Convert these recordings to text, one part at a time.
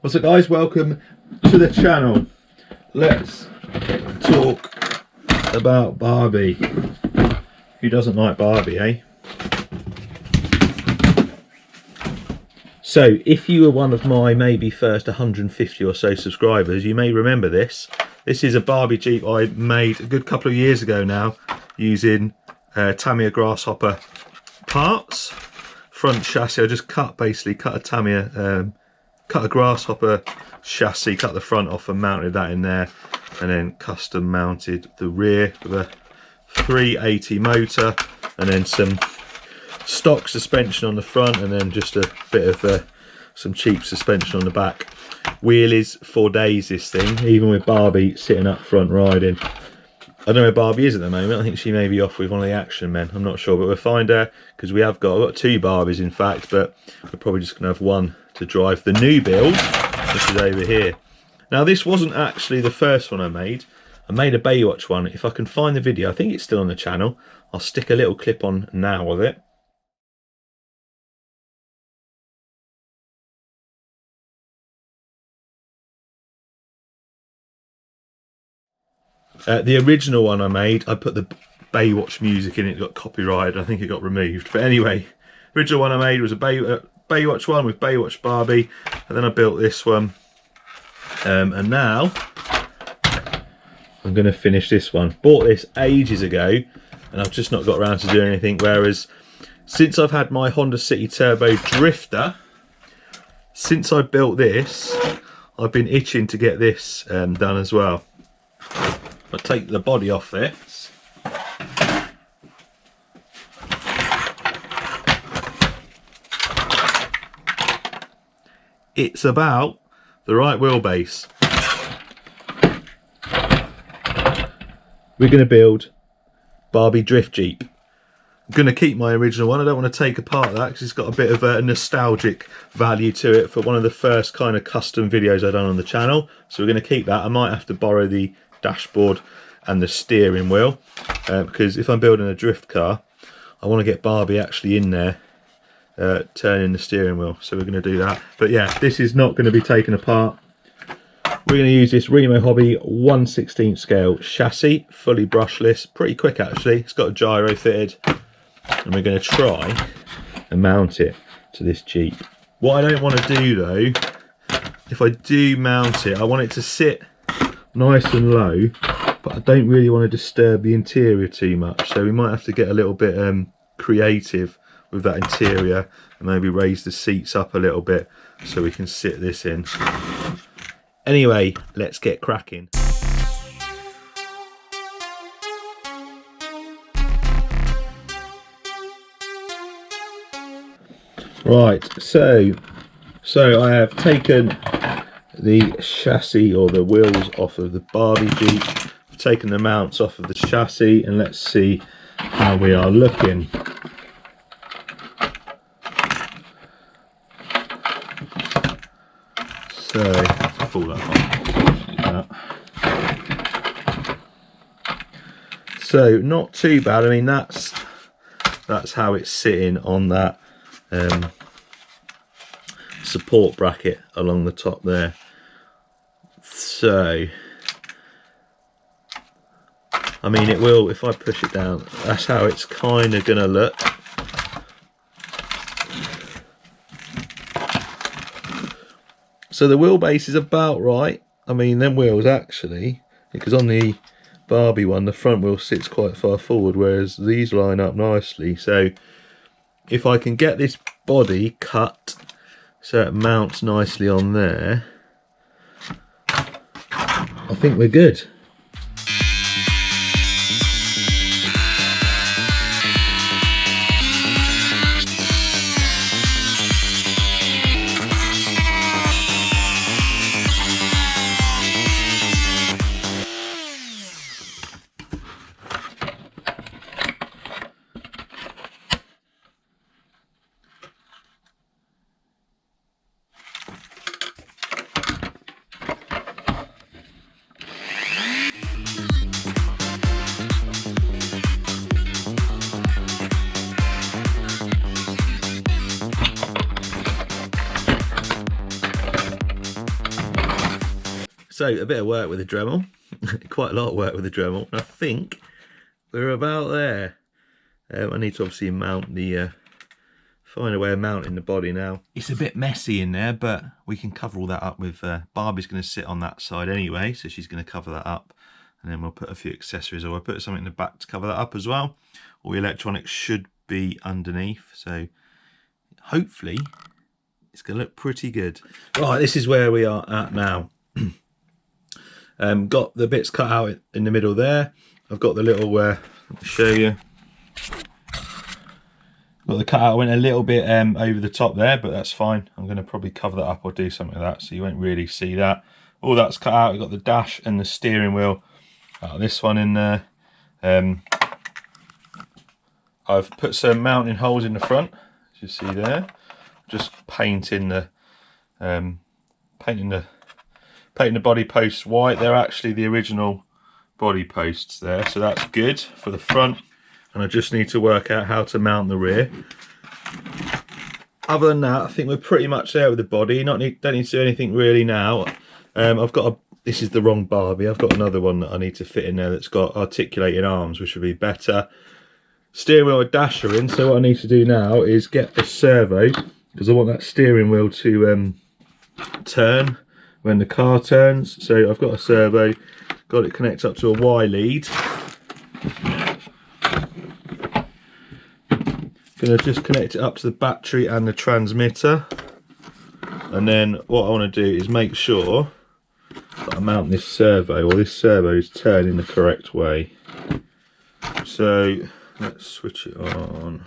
What's up guys, welcome to the channel. Let's talk about Barbie. Who doesn't like Barbie, eh? So if you were one of my maybe first 150 or so subscribers, you may remember this. This is a Barbie Jeep I made a good couple of years ago now using Tamiya Grasshopper parts. Front chassis, I just basically cut a Tamiya, cut a Grasshopper chassis, cut the front off and mounted that in there, and then custom mounted the rear with a 380 motor and then some stock suspension on the front, and then just a bit of some cheap suspension on the back. Wheelies for days this thing, even with Barbie sitting up front riding. I don't know where Barbie is at the moment. I think she may be off with one of the action men, I'm not sure, but we'll find her because I've got two Barbies in fact, but we're probably just gonna have one to drive the new build, which is over here. Now this wasn't actually the first one I made a Baywatch one. If I can find the video, I think it's still on the channel, I'll stick a little clip on now of it. The original one I made, I put the Baywatch music in it, got copyrighted, I think it got removed. But anyway, original one I made was a Baywatch one with Baywatch Barbie, and then I built this one. And now, I'm going to finish this one. Bought this ages ago, and I've just not got around to doing anything, whereas since I've had my Honda City Turbo Drifter, since I built this, I've been itching to get this done as well. I'll take the body off this. It's about the right wheelbase. We're going to build Barbie Drift Jeep. I'm going to keep my original one. I don't want to take apart that because it's got a bit of a nostalgic value to it for one of the first kind of custom videos I've done on the channel. So we're going to keep that. I might have to borrow the dashboard and the steering wheel because if I'm building a drift car, I want to get Barbie actually in there turning the steering wheel, so we're going to do that. But yeah, this is not going to be taken apart. We're going to use this Remo Hobby 1/16 scale chassis, fully brushless, pretty quick actually. It's got a gyro fitted, and we're going to try and mount it to this Jeep. What I don't want to do though, if I do mount it, I want it to sit nice and low, but I don't really want to disturb the interior too much, so we might have to get a little bit creative with that interior and maybe raise the seats up a little bit so we can sit this in. Anyway, let's get cracking. Right, so I have taken the chassis or the wheels off of the Barbie Jeep. I've taken the mounts off of the chassis, and let's see how we are looking. So let's pull that off. So not too bad. I mean that's how it's sitting on that support bracket along the top there. So I mean it will, if I push it down, that's how it's kind of gonna look. So the wheelbase is about right. I mean them wheels actually, because on the Barbie one the front wheel sits quite far forward, whereas these line up nicely. So if I can get this body cut so it mounts nicely on there, I think we're good. So a bit of work with the Dremel, quite a lot of work with the Dremel. I think we're about there. I need to obviously mount the, find a way of mounting the body now. It's a bit messy in there, but we can cover all that up with, Barbie's going to sit on that side anyway, so she's going to cover that up. And then we'll put a few accessories, or we'll put something in the back to cover that up as well. All the electronics should be underneath, so hopefully it's going to look pretty good. Right, this is where we are at now. Got the bits cut out in the middle there. I've got the little, let me show you. Got the cutout, went a little bit over the top there, but that's fine. I'm going to probably cover that up or do something like that, so you won't really see that. All that's cut out. You've got the dash and the steering wheel. This one in there. I've put some mounting holes in the front, as you see there. Just painting the painting the body posts white. They're actually the original body posts there, so that's good for the front. And I just need to work out how to mount the rear. Other than that, I think we're pretty much there with the body. Don't need to do anything really now. I've got a, this is the wrong Barbie. I've got another one that I need to fit in there that's got articulating arms, which would be better. Steering wheel and dasher in. So what I need to do now is get the servo, because I want that steering wheel to turn when the car turns. So I've got a servo, got it connected up to a Y lead. Gonna just connect it up to the battery and the transmitter, and then what I want to do is make sure that I mount this servo, or this servo is turning the correct way. So let's switch it on.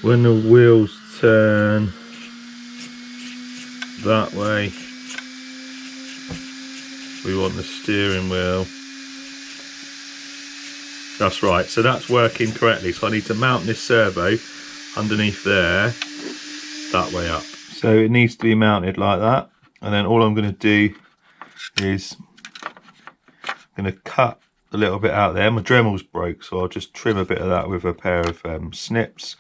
When the wheels turn that way, we want the steering wheel. That's right, so that's working correctly. So I need to mount this servo underneath there, that way up. So it needs to be mounted like that. And then all I'm going to do is I'm going to cut a little bit out there. My Dremel's broke, so I'll just trim a bit of that with a pair of snips.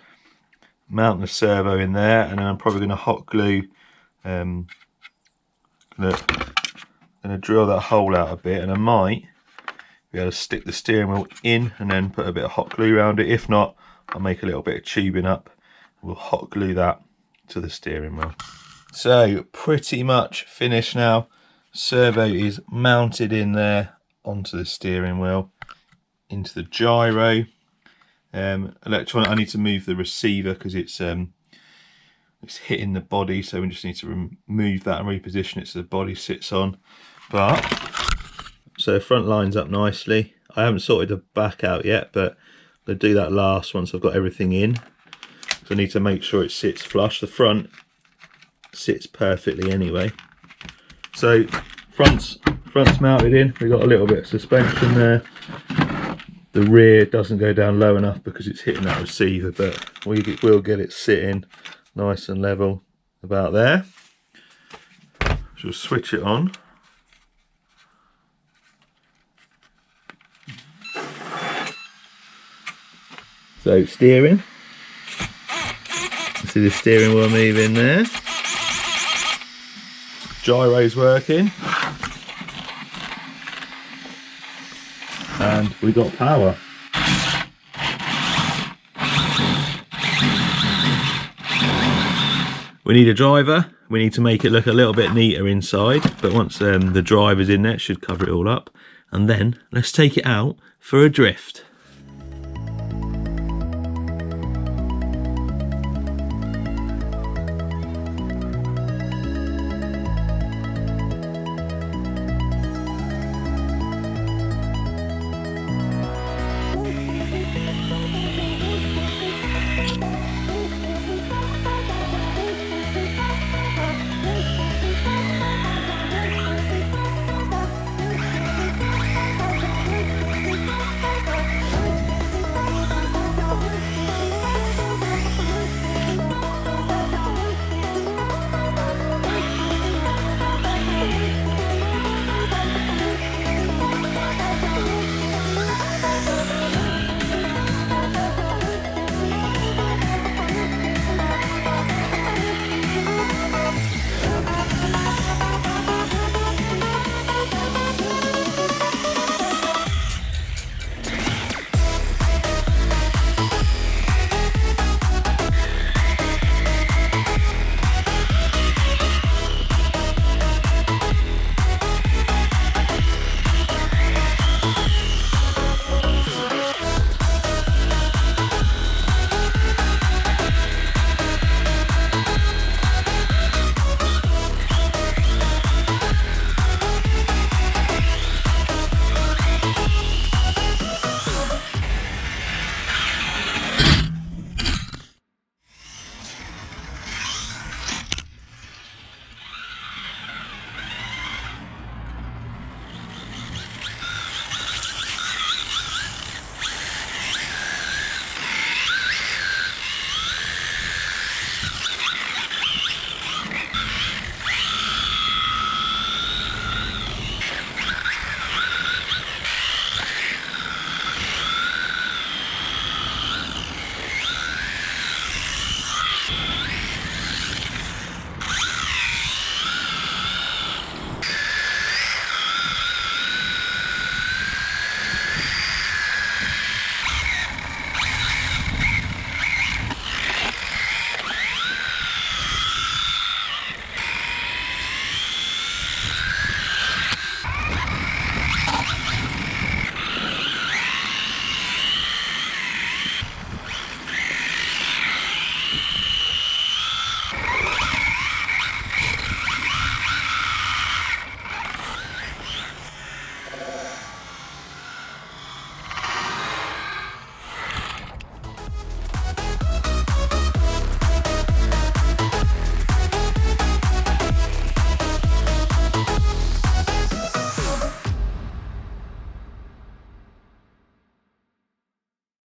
Mount the servo in there, and then I'm probably going to hot glue. Going to drill that hole out a bit, and I might be able to stick the steering wheel in and then put a bit of hot glue around it. If not, I'll make a little bit of tubing up. We'll hot glue that to the steering wheel. So pretty much finished now. Servo is mounted in there onto the steering wheel, into the gyro. Electronic, I need to move the receiver because it's hitting the body, so we just need to remove that and reposition it so the body sits on. But so front lines up nicely. I haven't sorted the back out yet, but I'll do that last once I've got everything in. So I need to make sure it sits flush. The front sits perfectly anyway. So front's mounted in. We've got a little bit of suspension there. The rear doesn't go down low enough because it's hitting that receiver, but we'll get it sitting nice and level about there. So we'll switch it on. So steering. See the steering wheel moving there. Gyro's working. And we got power. We need a driver. We need to make it look a little bit neater inside, but once the driver's in there, it should cover it all up. And then let's take it out for a drift.